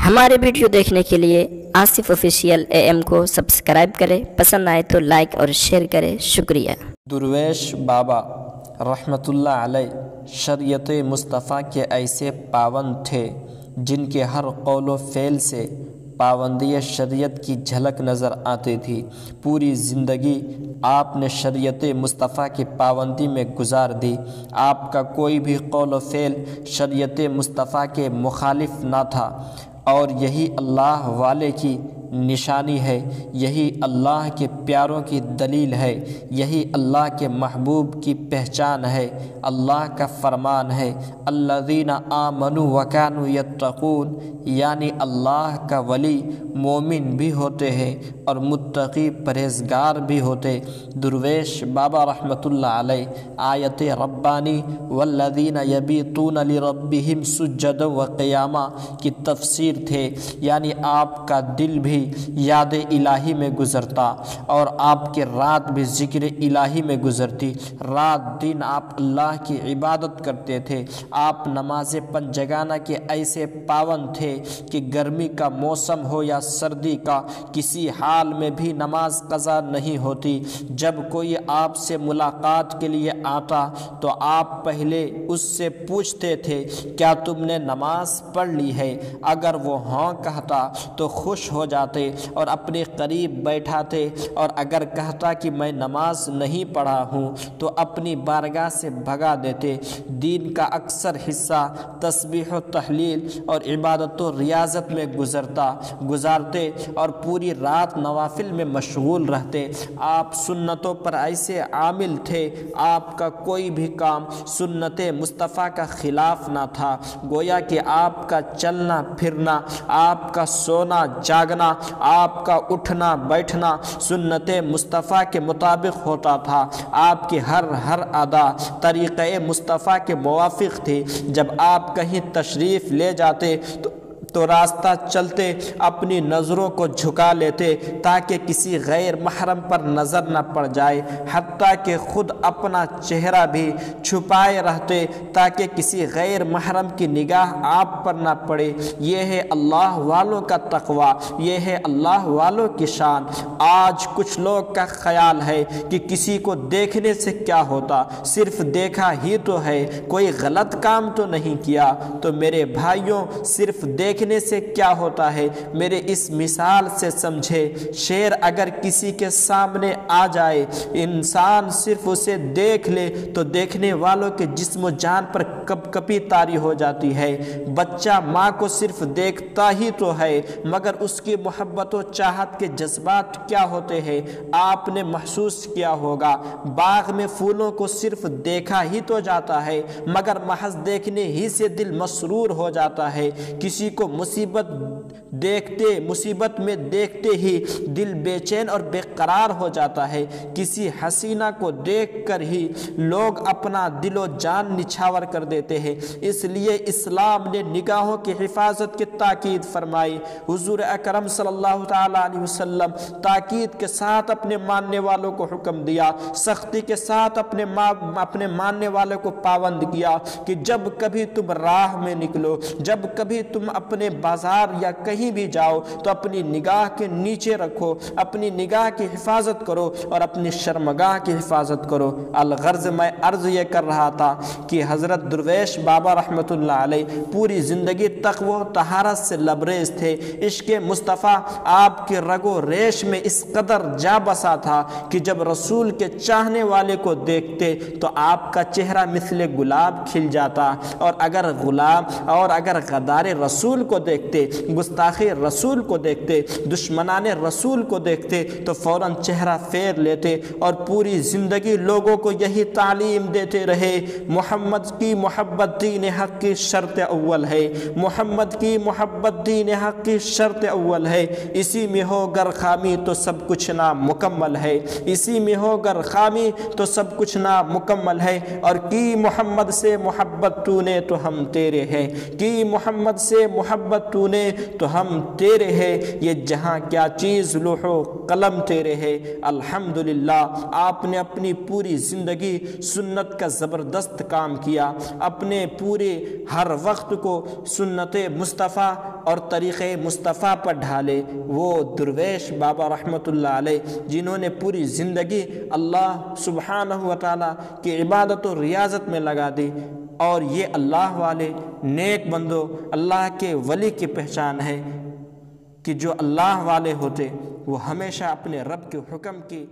ہمارے ویڈیو دیکھنے کے لیے آصف آفیشیل AM کو سبسکرائب کریں، پسند آئے تو لائک اور شیئر کریں۔ شکریہ۔ درویش بابا رحمۃ اللہ علیہ شریعت مصطفیٰ کے ایسے پابند تھے جن کے ہر قول و فعل سے پابندی شریعت کی جھلک نظر آتی تھی۔ پوری زندگی آپ نے شریعت مصطفیٰ کی پابندی میں گزار دی۔ آپ کا کوئی بھی قول و فعل شریعت مصطفیٰ کے مخالف نہ تھا، اور یہی اللہ والے کی نشانی ہے، یہی اللہ کے پیاروں کی دلیل ہے، یہی اللہ کے محبوب کی پہچان ہے۔ اللہ کا فرمان ہے، الذین آمنوا وکانوا یتقون، یعنی اللہ کا ولی مومن بھی ہوتے ہیں اور متقی پرہیزگار بھی ہوتے۔ درویش بابا رحمۃ اللہ علیہ آیت ربانی والذین یبیتون لربہم سجدا وقیاما کی تفسیر تھے، یعنی آپ کا دل بھی یاد الہی میں گزرتا اور آپ کی رات بھی ذکر الہی میں گزرتی۔ رات دن آپ اللہ کی عبادت کرتے تھے۔ آپ نماز پنجگانہ کے ایسے پابند تھے کہ گرمی کا موسم ہو یا سردی کا، کسی حال میں بھی نماز قضا نہیں ہوتی۔ جب کوئی آپ سے ملاقات کے لیے آتا تو آپ پہلے اس سے پوچھتے تھے، کیا تم نے نماز پڑھ لی ہے؟ اگر وہ ہاں کہتا تو خوش ہو جاتے اور اپنے قریب بیٹھاتے، اور اگر کہتا کہ میں نماز نہیں پڑھا ہوں تو اپنی بارگاہ سے بھگا دیتے۔ دین کا اکثر حصہ تسبیح و تحلیل اور عبادت و ریاضت میں گزارتے اور پوری رات نوافل میں مشغول رہتے۔ آپ سنتوں پر ایسے عامل تھے، آپ کا کوئی بھی کام سنت مصطفیٰ کا خلاف نہ تھا۔ گویا کہ آپ کا چلنا پھرنا، آپ کا سونا جاگنا، آپ کا اٹھنا بیٹھنا سنت مصطفیٰ کے مطابق ہوتا تھا۔ آپ کی ہر ادا طریقہ مصطفیٰ کے موافق تھی۔ جب آپ کہیں تشریف لے جاتے تو راستہ چلتے اپنی نظروں کو جھکا لیتے تاکہ کسی غیر محرم پر نظر نہ پڑ جائے، حتیٰ کہ خود اپنا چہرہ بھی چھپائے رہتے تاکہ کسی غیر محرم کی نگاہ آپ پر نہ پڑے۔ یہ ہے اللہ والوں کا تقوی، یہ ہے اللہ والوں کی شان۔ آج کچھ لوگ کا خیال ہے کہ کسی کو دیکھنے سے کیا ہوتا، صرف دیکھا ہی تو ہے، کوئی غلط کام تو نہیں کیا۔ تو میرے بھائیوں، صرف دیکھنے سے کیا ہوتا ہے؟ میرے اس مثال سے سمجھے، شیر اگر کسی کے سامنے آ جائے، انسان صرف اسے دیکھ لے تو دیکھنے والوں کے جسم و جان پر کپ کپی طاری ہو جاتی ہے۔ بچہ ماں کو صرف دیکھتا ہی تو ہے، مگر اس کی محبت و چاہت کے جذبات کیا ہوتے ہیں آپ نے محسوس کیا ہوگا۔ باغ میں پھولوں کو صرف دیکھا ہی تو جاتا ہے، مگر محض دیکھنے ہی سے دل مسرور ہو جاتا ہے۔ کسی کو مصیبت میں دیکھتے ہی دل بے چین اور بے قرار ہو جاتا ہے۔ کسی حسینہ کو دیکھ کر ہی لوگ اپنا دل و جان نچھاور کر دیتے ہیں۔ اس لیے اسلام نے نگاہوں کی حفاظت کی تاکید فرمائی۔ حضور اکرم صلی اللہ تعالی علیہ وسلم تاکید کے ساتھ اپنے ماننے والوں کو حکم دیا، سختی کے ساتھ اپنے ماننے والوں کو پابند کیا کہ جب کبھی تم راہ میں نکلو، جب کبھی تم اپنے بازار یا کہیں بھی جاؤ تو اپنی نگاہ کے نیچے رکھو، اپنی نگاہ کی حفاظت کرو اور اپنی شرمگاہ کی حفاظت کرو۔ الغرض میں عرض یہ کر رہا تھا کہ حضرت درویش بابا رحمۃ اللہ علیہ پوری زندگی تقوی و طہارت سے لبریز تھے۔ عشق مصطفیٰ آپ کے رگ و ریش میں اس قدر جا بسا تھا کہ جب رسول کے چاہنے والے کو دیکھتے تو آپ کا چہرہ مثل گلاب کھل جاتا، اور اگر غدار رسول کو دیکھتے، گستاخی رسول کو دیکھتے، دشمنان رسول کو دیکھتے تو فوراً چہرہ پھیر لیتے اور پوری زندگی لوگوں کو یہی تعلیم دیتے رہے، محمد کی محبت دین حق کی شرط اول ہے، محمد کی محبت دین حق کی شرط اول ہے، اسی میں ہو گر خامی تو سب کچھ نامکمل ہے، اسی میں ہو گر خامی تو سب کچھ نامکمل ہے، اور کی محمد سے محبت تو نے تو ہم تیرے ہیں، کی محمد سے محبت محبت تو نے تو ہم تیرے ہیں، یہ جہاں کیا چیز لوح و قلم تیرے ہے۔ الحمدللہ آپ نے اپنی پوری زندگی سنت کا زبردست کام کیا، اپنے پورے ہر وقت کو سنت مصطفیٰ اور طریقے مصطفیٰ پر ڈھالے۔ وہ درویش بابا رحمۃ اللہ علیہ جنہوں نے پوری زندگی اللہ سبحانہ و تعالیٰ کی عبادت و ریاضت میں لگا دی، اور یہ اللہ والے نیک بندوں اللہ کے ولی کی پہچان ہے کہ جو اللہ والے ہوتے وہ ہمیشہ اپنے رب کے حکم کی